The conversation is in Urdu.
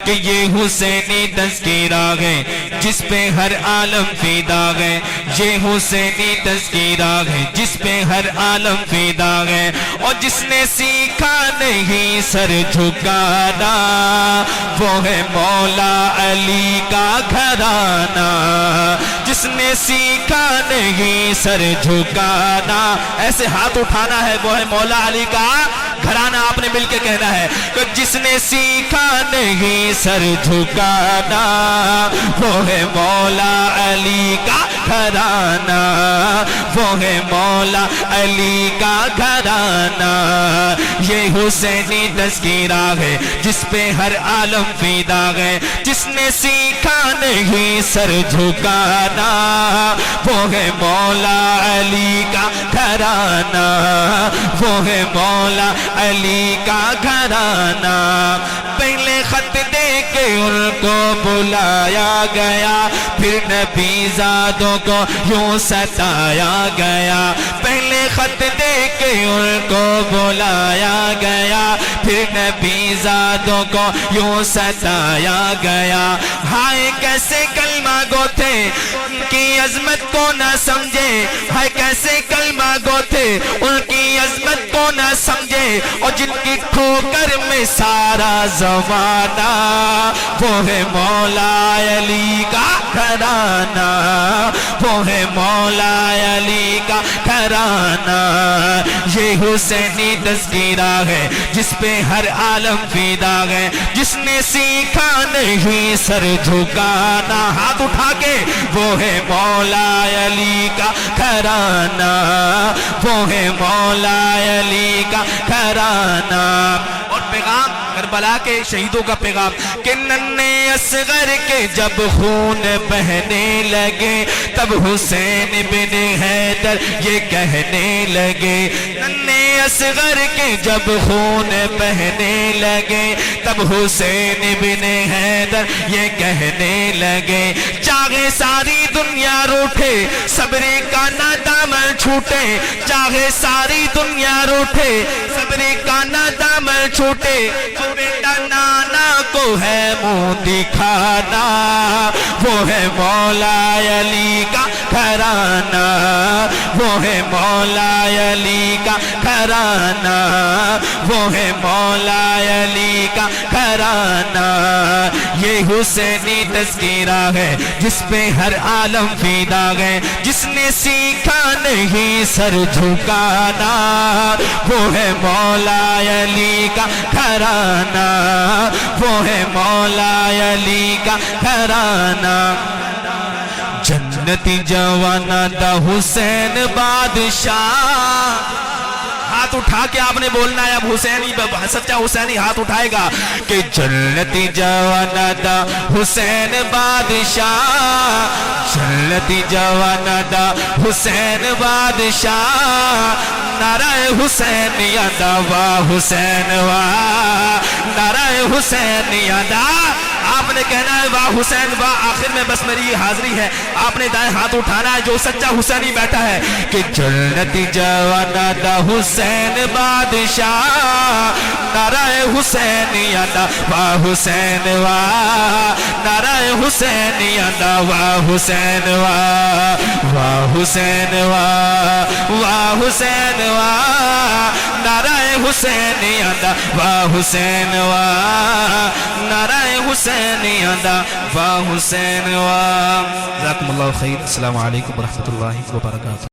کہ یہ حسینی تذکرہ ہے جس پہ ہر عالم فدا ہے، یہ حسینی تذکرہ ہے جس پہ ہر عالم فدا ہے، اور جس نے سیکھا نہیں سر جھکانا وہ ہے مولا علی کا گھرانہ، جس نے سیکھا نہیں سر جھکانا، ایسے ہاتھ اٹھانا ہے، وہ ہے مولا علی کا گھرانہ، آپ نے مل کے کہنا ہے کہ جس نے سیکھا نہیں سر جھکانا وہ ہے مولا علی کا گھرانہ، وہ ہے مولا علی کا گھرانہ، یہ حسینی تذکرہ ہے جس پہ ہر عالم فدا ہے، جس نے سیکھا نہیں سر جھکانا وہ ہے مولا علی کا گھرانہ، وہ ہے مولا علی کا گھرانہ، پہلے خط دے کے ان کو بلایا گیا، پھر نبی زادوں کو یوں ستایا گیا، پہلے خط دے کے ان کو بلایا گیا، پھر نبی زادوں کو یوں ستایا گیا، ہائے کیسے کلمہ گو تھے ان کی عظمت کو نہ سمجھے، ہائے کیسے کلمہ گو تھے ان کی عظمت کو نہ سمجھے، اور جن کی ٹھوکر میں سارا زمانہ وہ ہے مولا علی کا گھرانہ، وہ ہے مولا علی کا گھرانہ، یہ حسینی تذکرہ ہے جس پہ ہر عالم فدا ہے، جس نے سیکھا نہیں سر جھکانا، ہاتھ اٹھا کے وہ ہے مولا علی کا گھرانہ، وہ ہے مولا علی کا گھرانہ، اور پیغام کربلا کے شہیدوں کا پیغام کہ ننھے اصغر کے جب خون بہنے لگے تب حسین بن حیدر یہ کہنے لگے، ننھے اصغر کے جب خون بہنے لگے تب حسین بن حیدر یہ کہنے لگے، چاہے ساری دنیا روٹھے صبری کا نہ دامن چھوٹے، چاہے ساری دنیا روٹھے صبری کا نہ دامن چھوٹے، تو بیٹا نانا کو ہے منہ دکھانا وہ ہے مولا علی کا گھرانہ، وہ ہے مولا علی کا گھرانہ، وہ ہے مولا علی کا گھرانہ، یہ حسینی تذکرہ ہے جس پہ ہر عالم فدا ہے، جس نے سیکھا نہیں سر جھکانا وہ ہے مولا علی کا گھرانہ، وہ ہے مولا علی کا گھرانہ، جنتی جوانہ دا حسین بادشاہ، ہاتھ اٹھا کے آپ نے بولنا ہے، اب حسینی سچا حسینی ہاتھ اٹھائے گا کہ جنتی جوانہ دا حسین بادشاہ، جنتی جوانہ دا حسین بادشاہ، نعرہ حسین یادا واہ حسین واہ، نعرہ حسین یادا، آپ نے کہنا ہے واہ حسین واہ، آخر میں بس میری حاضری ہے، آپ نے دائیں ہاتھ اٹھانا ہے جو سچا حسینی بیٹھا ہے کہ جنتی جوانہ دا حسین بادشاہ، نعرہ حسین یادا واہ حسین واہ، نعرہ حسین یادا واہ حسین واہ، واہ حسین واہ، واہ حسین واہ، نعرہ حسین یادا واہ حسین واہ، نعرہ حسین یادا واہ حسین واہ۔ جزاکم اللہ خیر، السلام علیکم ورحمۃ اللہ وبرکاتہ۔